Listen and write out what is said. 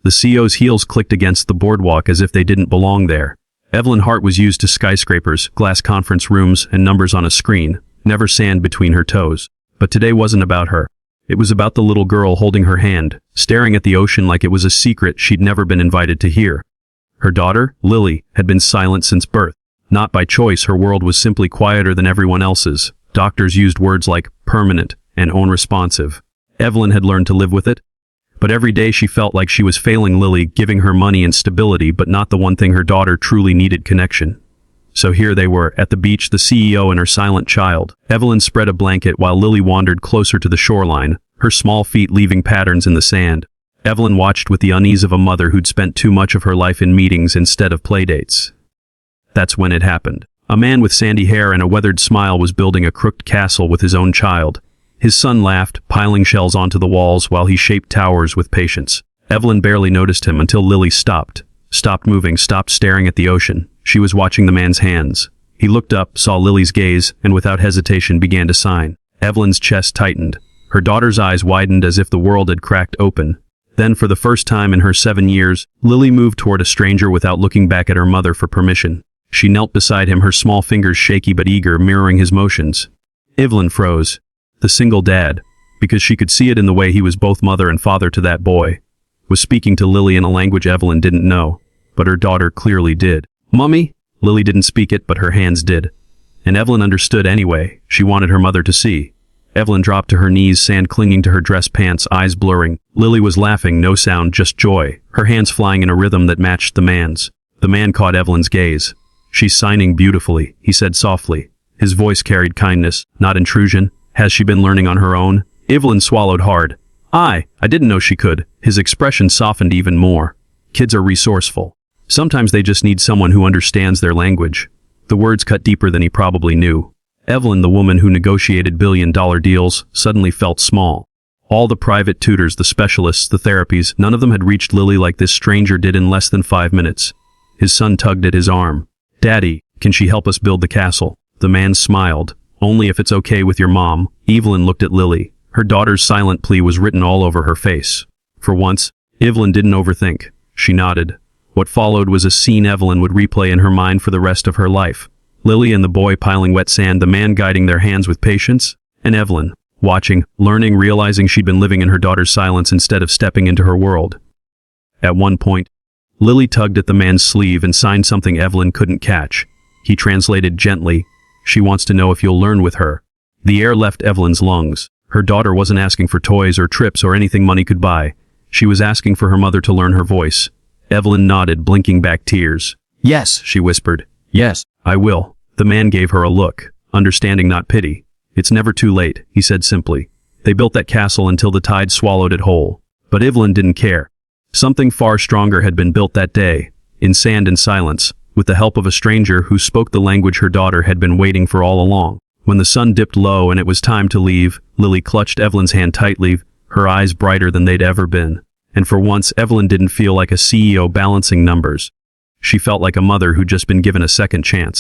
The CEO's heels clicked against the boardwalk as if they didn't belong there. Evelyn Hart was used to skyscrapers, glass conference rooms, and numbers on a screen, never sand between her toes. But today wasn't about her. It was about the little girl holding her hand, staring at the ocean like it was a secret she'd never been invited to hear. Her daughter, Lily, had been silent since birth. Not by choice, her world was simply quieter than everyone else's. Doctors used words like permanent and unresponsive. Evelyn had learned to live with it. But every day she felt like she was failing Lily, giving her money and stability, but not the one thing her daughter truly needed: connection. So here they were, at the beach, the CEO and her silent child. Evelyn spread a blanket while Lily wandered closer to the shoreline, her small feet leaving patterns in the sand. Evelyn watched with the unease of a mother who'd spent too much of her life in meetings instead of playdates. That's when it happened. A man with sandy hair and a weathered smile was building a crooked castle with his own child. His son laughed, piling shells onto the walls while he shaped towers with patience. Evelyn barely noticed him until Lily stopped moving, stopped staring at the ocean. She was watching the man's hands. He looked up, saw Lily's gaze, and without hesitation began to sign. Evelyn's chest tightened. Her daughter's eyes widened as if the world had cracked open. Then, for the first time in her 7 years, Lily moved toward a stranger without looking back at her mother for permission. She knelt beside him, her small fingers shaky but eager, mirroring his motions. Evelyn froze. The single dad, because she could see it in the way he was both mother and father to that boy, was speaking to Lily in a language Evelyn didn't know, but her daughter clearly did. "Mummy?" Lily didn't speak it, but her hands did. And Evelyn understood anyway. She wanted her mother to see. Evelyn dropped to her knees, sand clinging to her dress pants, eyes blurring. Lily was laughing, no sound, just joy, her hands flying in a rhythm that matched the man's. The man caught Evelyn's gaze. "She's signing beautifully," he said softly. His voice carried kindness, not intrusion. "Has she been learning on her own?" Evelyn swallowed hard. I didn't know she could." His expression softened even more. "Kids are resourceful. Sometimes they just need someone who understands their language." The words cut deeper than he probably knew. Evelyn, the woman who negotiated billion-dollar deals, suddenly felt small. All the private tutors, the specialists, the therapies, none of them had reached Lily like this stranger did in less than 5 minutes. His son tugged at his arm. "Daddy, can she help us build the castle?" The man smiled. "Only if it's okay with your mom." Evelyn looked at Lily. Her daughter's silent plea was written all over her face. For once, Evelyn didn't overthink. She nodded. What followed was a scene Evelyn would replay in her mind for the rest of her life. Lily and the boy piling wet sand, the man guiding their hands with patience, and Evelyn, watching, learning, realizing she'd been living in her daughter's silence instead of stepping into her world. At one point, Lily tugged at the man's sleeve and signed something Evelyn couldn't catch. He translated gently, "She wants to know if you'll learn with her." The air left Evelyn's lungs. Her daughter wasn't asking for toys or trips or anything money could buy. She was asking for her mother to learn her voice. Evelyn nodded, blinking back tears. "Yes," she whispered. "Yes, I will." The man gave her a look, understanding, not pity. "It's never too late," he said simply. They built that castle until the tide swallowed it whole. But Evelyn didn't care. Something far stronger had been built that day, in sand and silence, with the help of a stranger who spoke the language her daughter had been waiting for all along. When the sun dipped low and it was time to leave, Lily clutched Evelyn's hand tightly, her eyes brighter than they'd ever been. And for once, Evelyn didn't feel like a CEO balancing numbers. She felt like a mother who'd just been given a second chance.